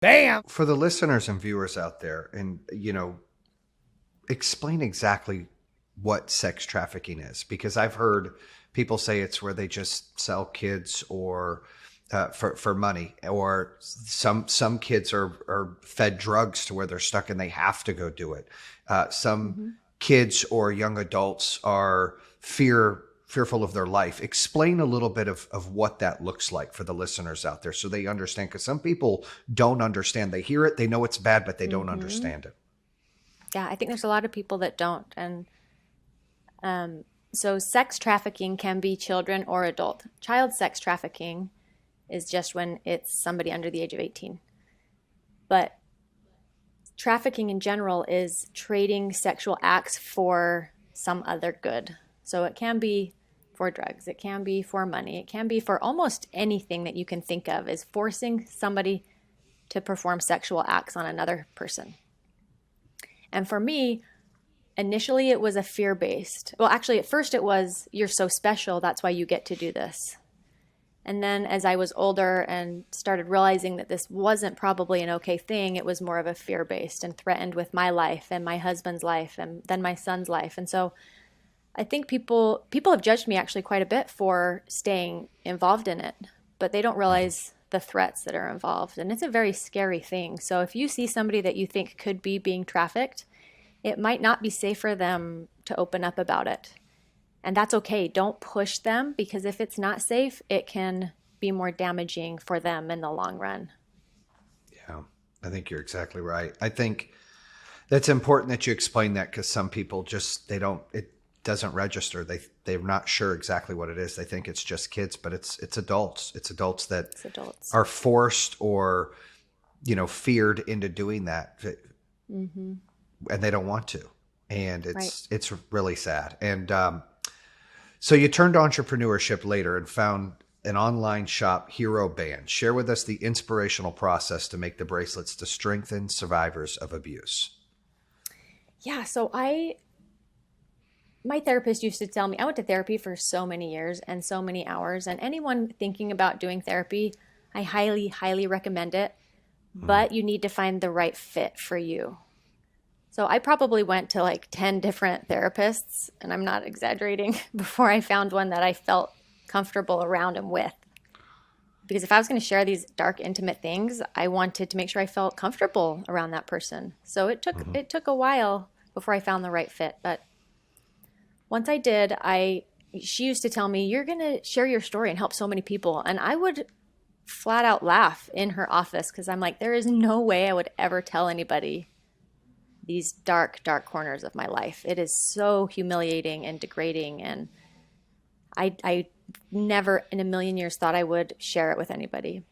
Bam! For the listeners and viewers out there, and explain exactly what sex trafficking is, because I've heard people say it's where they just sell kids or for money, or some kids are fed drugs to where they're stuck and they have to go do it. Some Mm-hmm. kids or young adults are fearful of their life. Explain a little bit of what that looks like for the listeners out there so they understand, because some people don't understand. They hear it, they know it's bad, but they don't Mm-hmm. understand it. Yeah, I think there's a lot of people that don't. And so sex trafficking can be children or adult. Child sex trafficking is just when it's somebody under the age of 18. But trafficking in general is trading sexual acts for some other good. So it can be for drugs, it can be for money, it can be for almost anything that you can think of, is forcing somebody to perform sexual acts on another person. And for me, initially it was a fear-based. Well, actually at first it was, you're so special, that's why you get to do this. And then as I was older and started realizing that this wasn't probably an okay thing, it was more of a fear-based and threatened with my life and my husband's life and then my son's life. And so I think people have judged me actually quite a bit for staying involved in it, but they don't realize the threats that are involved. And it's a very scary thing. So if you see somebody that you think could be being trafficked, it might not be safe for them to open up about it. And that's okay. Don't push them, because if it's not safe, it can be more damaging for them in the long run. Yeah, I think you're exactly right. I think that's important that you explain that, because some people just, it doesn't register. They're not sure exactly what it is. They think it's just kids, but it's adults. It's adults that It's adults. are forced or feared into doing that, Mm-hmm. and they don't want to. And Right. it's really sad. And so you turned to entrepreneurship later and found an online shop, Hero Band. Share with us the inspirational process to make the bracelets to strengthen survivors of abuse. Yeah. So my therapist used to tell me, I went to therapy for so many years and so many hours. And anyone thinking about doing therapy, I highly, highly recommend it. Mm, But you need to find the right fit for you. So I probably went to like 10 different therapists, and I'm not exaggerating, before I found one that I felt comfortable around and with. Because if I was going to share these dark, intimate things, I wanted to make sure I felt comfortable around that person. So mhm. it took a while before I found the right fit. But once I did, she used to tell me, "You're going to share your story and help so many people." And I would flat out laugh in her office, because I'm like, there is no way I would ever tell anybody these dark, dark corners of my life. It is so humiliating and degrading. And I never in a million years thought I would share it with anybody.